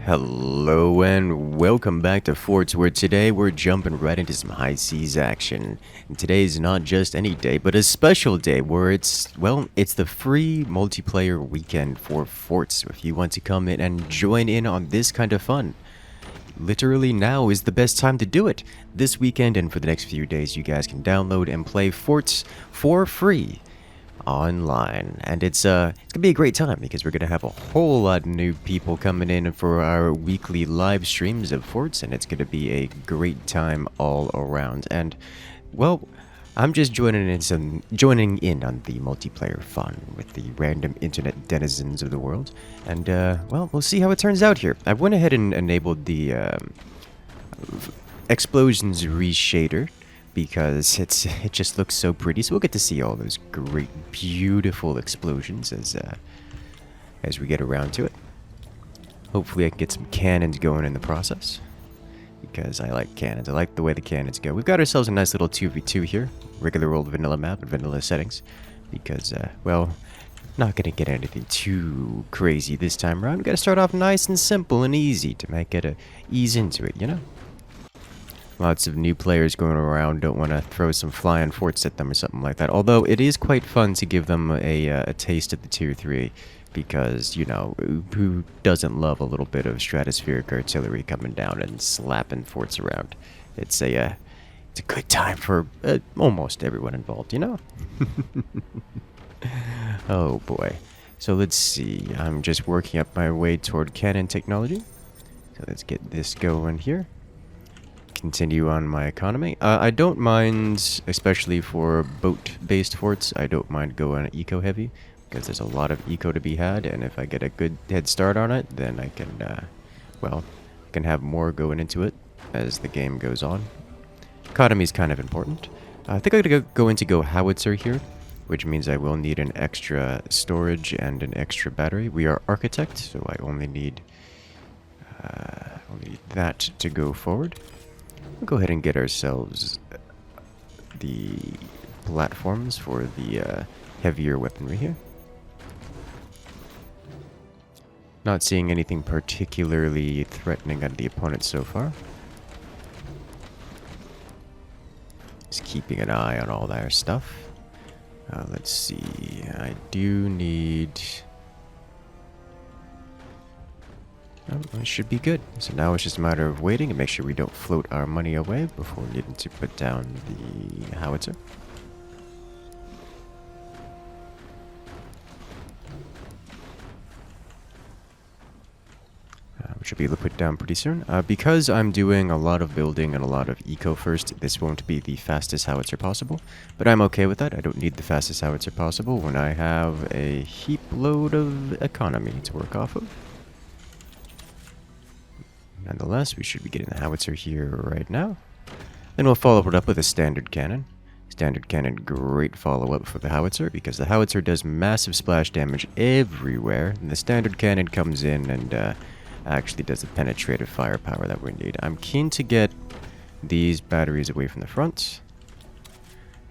Hello and welcome back to Forts, where today we're jumping right into some high seas action. And today is not just any day, but a special day where it's the free multiplayer weekend for Forts. So if you want to come in and join in on this kind of fun, literally now is the best time to do it. This weekend and for the next few days, you guys can download and play Forts for free online, and it's gonna be a great time because we're gonna have a whole lot of new people coming in for our weekly live streams of Forts, and it's gonna be a great time all around. And well, I'm just joining in on the multiplayer fun with the random internet denizens of the world, and well, we'll see how it turns out here. I went ahead and enabled the explosions reshader because it just looks so pretty. So we'll get to see all those great, beautiful explosions as we get around to it. Hopefully I can get some cannons going in the process, because I like cannons. I like the way the cannons go. We've got ourselves a nice little 2v2 here. Regular old vanilla map and vanilla settings, because, well, not gonna get anything too crazy this time around. We gotta start off nice and simple and easy to make it ease into it, you know? Lots of new players going around don't want to throw some flying forts at them or something like that. Although it is quite fun to give them a taste of the Tier 3, because, you know, who doesn't love a little bit of stratospheric artillery coming down and slapping forts around? It's a good time for almost everyone involved, you know? Oh boy. So let's see. I'm just working up my way toward cannon technology. So let's get this going here. Continue on my economy. I don't mind, especially for boat-based forts, I don't mind going eco-heavy, because there's a lot of eco to be had, and if I get a good head start on it, then I can, well, can have more going into it as the game goes on. Economy is kind of important. I think I'm going to go Howitzer here, which means I will need an extra storage and an extra battery. We are architect, so I only need that to go forward. We'll go ahead and get ourselves the platforms for the heavier weaponry here. Not seeing anything particularly threatening on the opponent so far. Just keeping an eye on all their stuff. Let's see. I do need... Oh, it should be good. So now it's just a matter of waiting and make sure we don't float our money away before needing to put down the howitzer. We should be able to put down pretty soon. Because I'm doing a lot of building and a lot of eco first, this won't be the fastest howitzer possible. But I'm okay with that. I don't need the fastest howitzer possible when I have a heap load of economy to work off of. Nonetheless, we should be getting the howitzer here right now. Then we'll follow it up with a standard cannon. Standard cannon, great follow-up for the howitzer, because the howitzer does massive splash damage everywhere, and the standard cannon comes in and actually does the penetrative firepower that we need. I'm keen to get these batteries away from the front.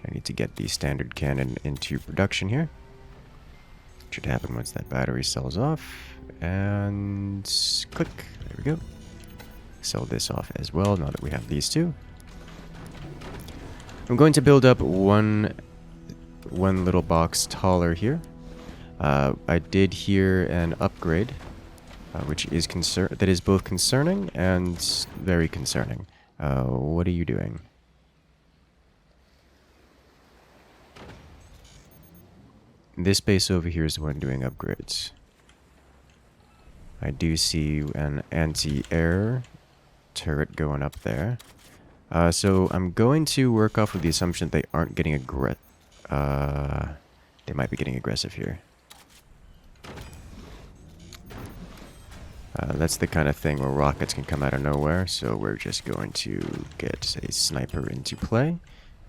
I need to get the standard cannon into production here. Should happen once that battery sells off. And click. There we go. Sell this off as well now that we have these two. I'm going to build up one little box taller here. I did hear an upgrade, which is that is both concerning and very concerning. What are you doing? This base over here is the one doing upgrades. I do see an anti-air turret going up there. So I'm going to work off of the assumption that they aren't getting they might be getting aggressive here. That's the kind of thing where rockets can come out of nowhere, so we're just going to get a sniper into play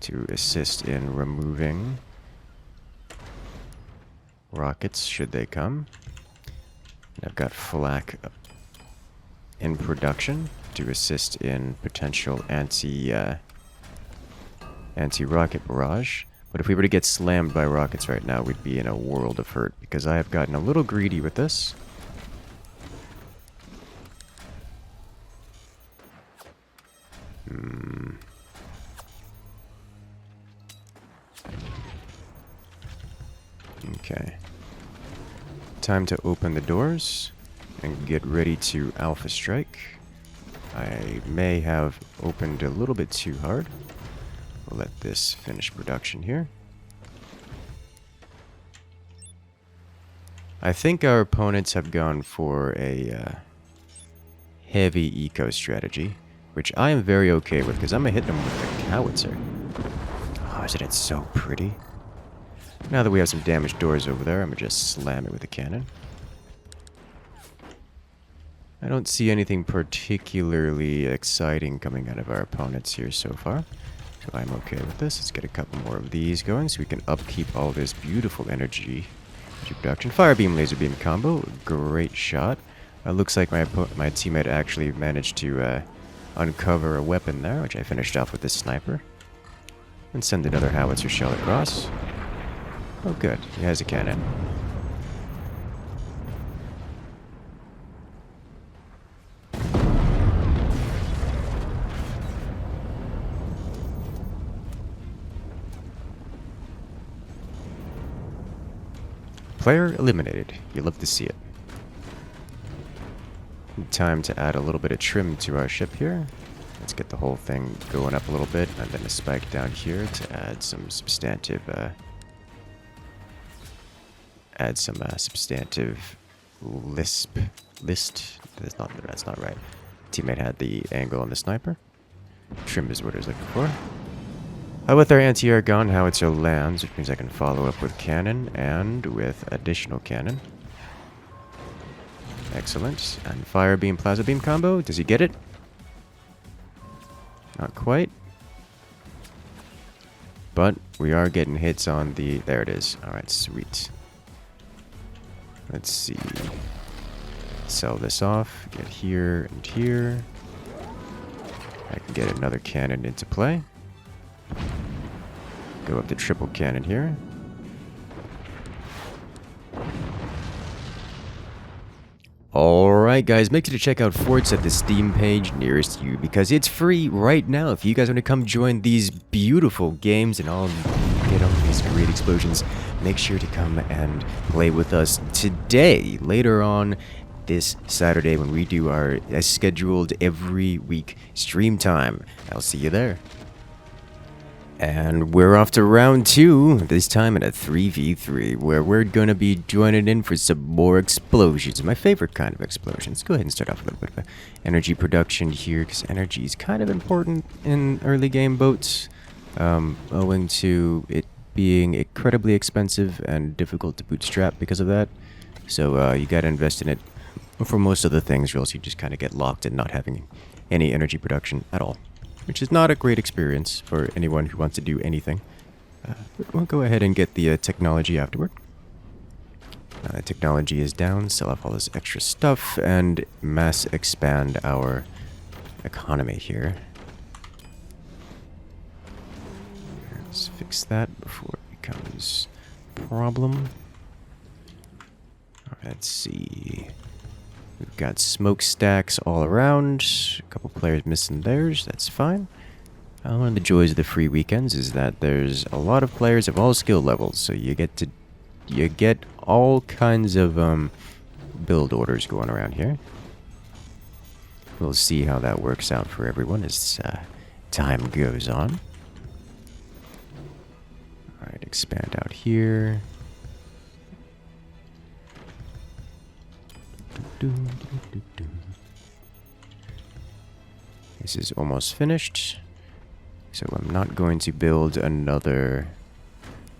to assist in removing rockets should they come. And I've got flak in production to assist in potential anti-rocket barrage. But if we were to get slammed by rockets right now, we'd be in a world of hurt, because I have gotten a little greedy with this. Time to open the doors and get ready to alpha strike. I may have opened a little bit too hard. We'll let this finish production here. I think our opponents have gone for a heavy eco strategy, which I am very okay with because I'm going to hit them with the Howitzer. Oh, isn't it so pretty? Now that we have some damaged doors over there, I'm going to just slam it with a cannon. I don't see anything particularly exciting coming out of our opponents here so far. So I'm okay with this. Let's get a couple more of these going so we can upkeep all this beautiful energy production. Fire beam, laser beam combo. Great shot. Looks like my teammate actually managed to uncover a weapon there, which I finished off with this sniper. And send another howitzer shell across. Oh good, he has a cannon. Player eliminated. You love to see it. Time to add a little bit of trim to our ship here. Let's get the whole thing going up a little bit, and then a spike down here to add some substantive, list. That's not right. Teammate had the angle on the sniper. Trim is what I was looking for. With our anti-air gun, howitzer lands, which means I can follow up with cannon and with additional cannon. Excellent. And fire beam, plasma beam combo. Does he get it? Not quite. But we are getting hits on the... There it is. Alright, sweet. Let's see. Sell this off. Get here and here. I can get another cannon into play. Go up the triple cannon here. Alright guys, make sure to check out Forts at the Steam page nearest you because it's free right now. If you guys want to come join these beautiful games and all get all these great explosions, make sure to come and play with us today, later on this Saturday when we do our scheduled every week stream time. I'll see you there. And we're off to round 2, this time in a 3v3, where we're going to be joining in for some more explosions. My favorite kind of explosions. Go ahead and start off with a little bit of energy production here, because energy is kind of important in early game boats, owing to it being incredibly expensive and difficult to bootstrap because of that. So you got to invest in it for most of the things, or else you just kind of get locked in not having any energy production at all. Which is not a great experience for anyone who wants to do anything. But we'll go ahead and get the technology afterward. Technology is down, sell off all this extra stuff, and mass expand our economy here. Let's fix that before it becomes a problem. Let's see. We've got smokestacks all around. A couple players missing theirs. That's fine. One of the joys of the free weekends is that there's a lot of players of all skill levels, so you get all kinds of build orders going around here. We'll see how that works out for everyone as time goes on. All right, expand out here. This is almost finished, so I'm not going to build another...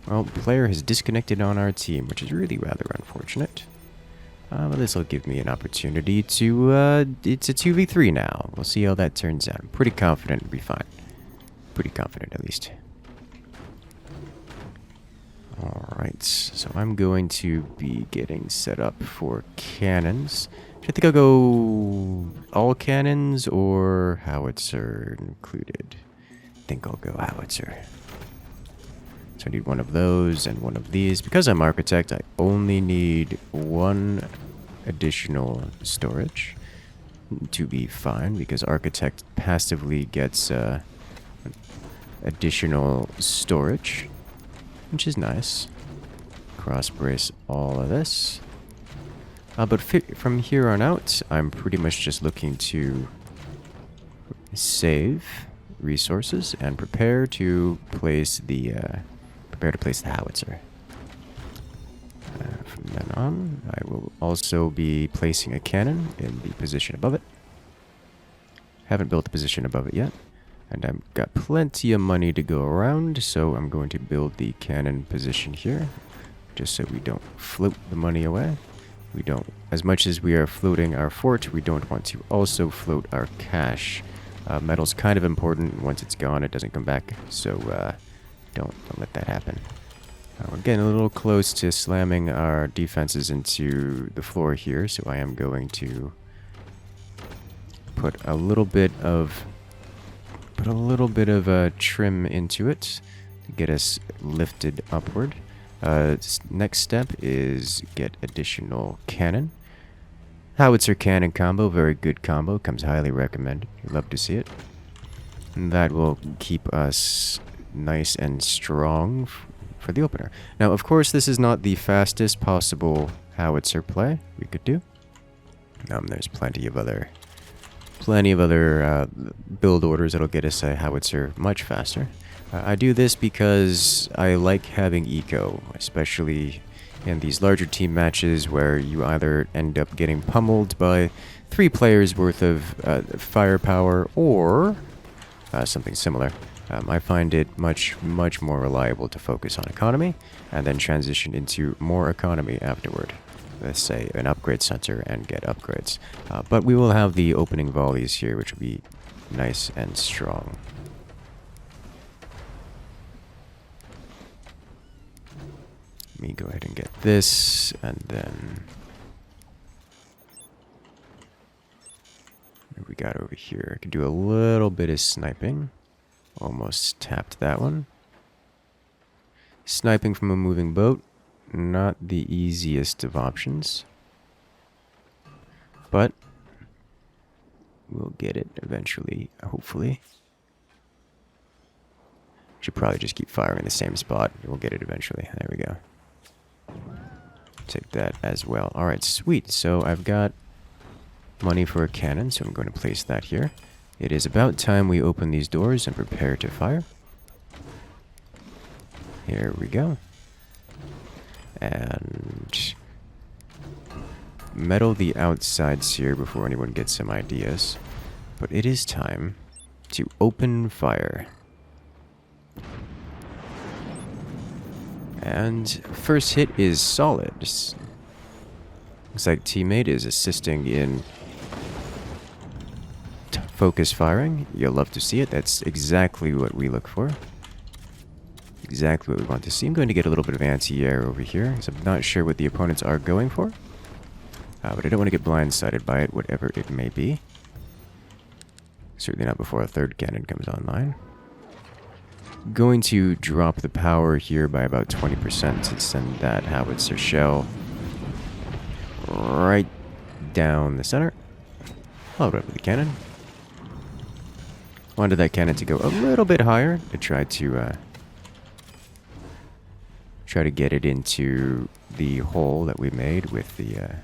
Well, player has disconnected on our team, which is really rather unfortunate. But this will give me an opportunity to... it's a 2v3 now. We'll see how that turns out. I'm pretty confident it'll be fine. Pretty confident, at least. Alright, so I'm going to be getting set up for cannons. I think I'll go all cannons or howitzer included. I think I'll go howitzer. So I need one of those and one of these. Because I'm architect, I only need one additional storage to be fine, because architect passively gets additional storage, which is nice. Cross brace all of this. But from here on out, I'm pretty much just looking to save resources and prepare to place the howitzer. From then on, I will also be placing a cannon in the position above it. Haven't built the position above it yet, and I've got plenty of money to go around, so I'm going to build the cannon position here, just so we don't float the money away. We don't, as much as we are floating our fort, we don't want to also float our cash. Metal's kind of important. Once it's gone, it doesn't come back, so don't let that happen. We're getting a little close to slamming our defenses into the floor here, so I am going to put a little bit of trim into it to get us lifted upward. Next step is get additional cannon. Howitzer cannon combo, very good combo, comes highly recommended. You'd love to see it. And that will keep us nice and strong for the opener. Now, of course, this is not the fastest possible howitzer play we could do. There's plenty of other build orders that'll get us a howitzer much faster. I do this because I like having eco, especially in these larger team matches where you either end up getting pummeled by 3 players worth of firepower or something similar. I find it much more reliable to focus on economy and then transition into more economy afterward. Let's say an upgrade center and get upgrades. But we will have the opening volleys here, which will be nice and strong. Let me go ahead and get this, and then what we got over here? I could do a little bit of sniping. Almost tapped that one. Sniping from a moving boat, not the easiest of options, but we'll get it eventually, hopefully. Should probably just keep firing in the same spot. We'll get it eventually. There we go. Take that as well. Alright, sweet. So I've got money for a cannon, so I'm going to place that here. It is about time we open these doors and prepare to fire. Here we go. And metal the outsides here before anyone gets some ideas. But it is time to open fire. And first hit is solid. Looks like teammate is assisting in focus firing. You'll love to see it. That's exactly what we look for. Exactly what we want to see. I'm going to get a little bit of anti-air over here, because I'm not sure what the opponents are going for. But I don't want to get blindsided by it, whatever it may be. Certainly not before a third cannon comes online. Going to drop the power here by about 20% to send that howitzer shell right down the center. I'll run with the cannon. Wanted that cannon to go a little bit higher to try to get it into the hole that we made with the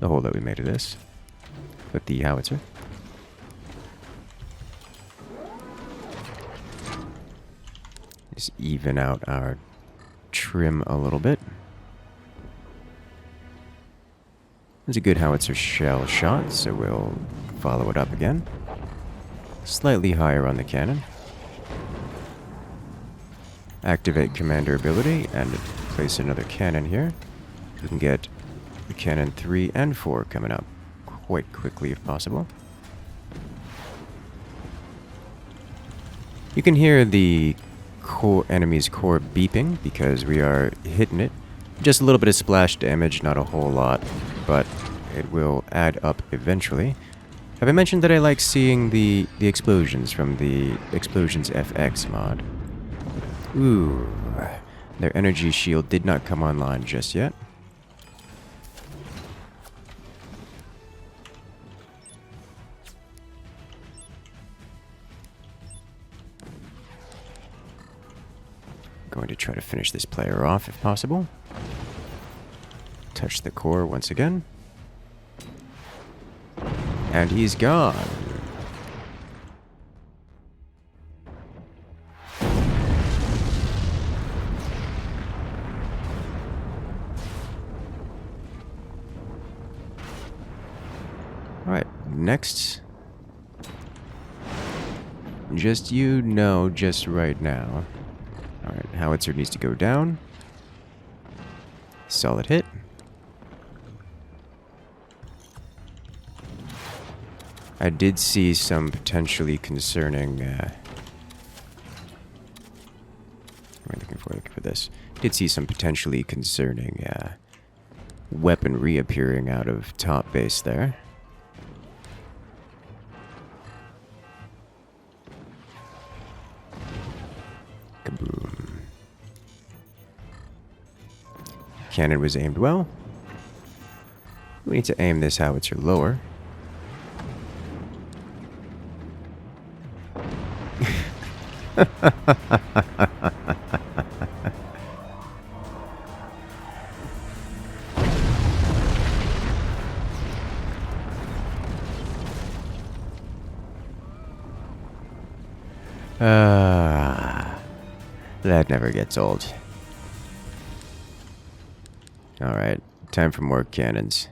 hole that we made of this with the howitzer. Just even out our trim a little bit. It's a good howitzer shell shot, so we'll follow it up again. Slightly higher on the cannon. Activate commander ability and place another cannon here. We can get the cannon 3 and 4 coming up quite quickly if possible. You can hear the enemy's core beeping because we are hitting it. Just a little bit of splash damage, not a whole lot, but it will add up eventually. Have I mentioned that I like seeing the explosions from the Explosions FX mod? Ooh, their energy shield did not come online just yet. Going to try to finish this player off if possible. Touch the core once again. And he's gone. Alright, next. Just just right now. Alright, Howitzer needs to go down. Solid hit. I did see some potentially concerning... what am I looking for this? Did see some potentially concerning weaponry appearing out of top base there. Kaboom. Cannon was aimed well. We need to aim this howitzer lower. That never gets old. Alright, time for more cannons.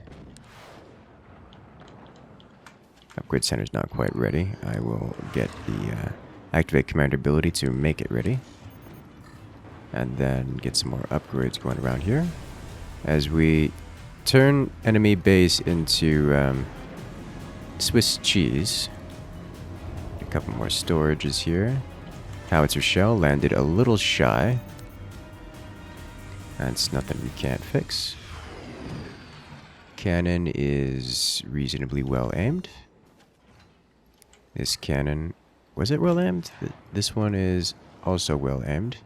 Upgrade center's not quite ready. I will get the activate commander ability to make it ready. And then get some more upgrades going around here. As we turn enemy base into Swiss cheese. A couple more storages here. Howitzer shell landed a little shy. That's nothing we can't fix. Cannon is reasonably well aimed. This cannon... Was it well aimed? This one is also well aimed.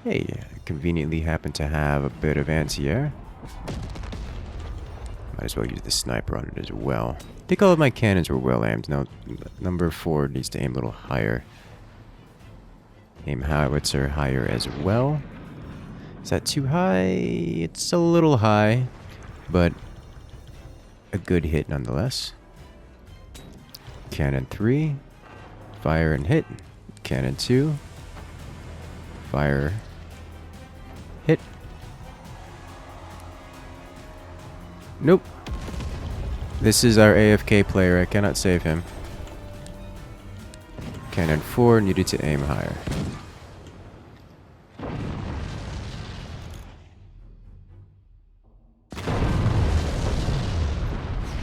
Hey, conveniently happen to have a bit of anti-air. Might as well use the sniper on it as well. I think all of my cannons were well aimed. Now, number 4 needs to aim a little higher. Aim howitzer higher as well. Is that too high? It's a little high, but a good hit nonetheless. Cannon 3, fire and hit. Cannon 2, fire, hit. Nope. This is our AFK player. I cannot save him. Cannon 4 needed to aim higher.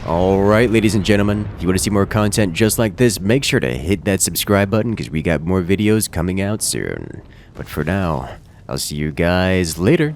Alright, ladies and gentlemen, if you want to see more content just like this, make sure to hit that subscribe button because we got more videos coming out soon. But for now, I'll see you guys later.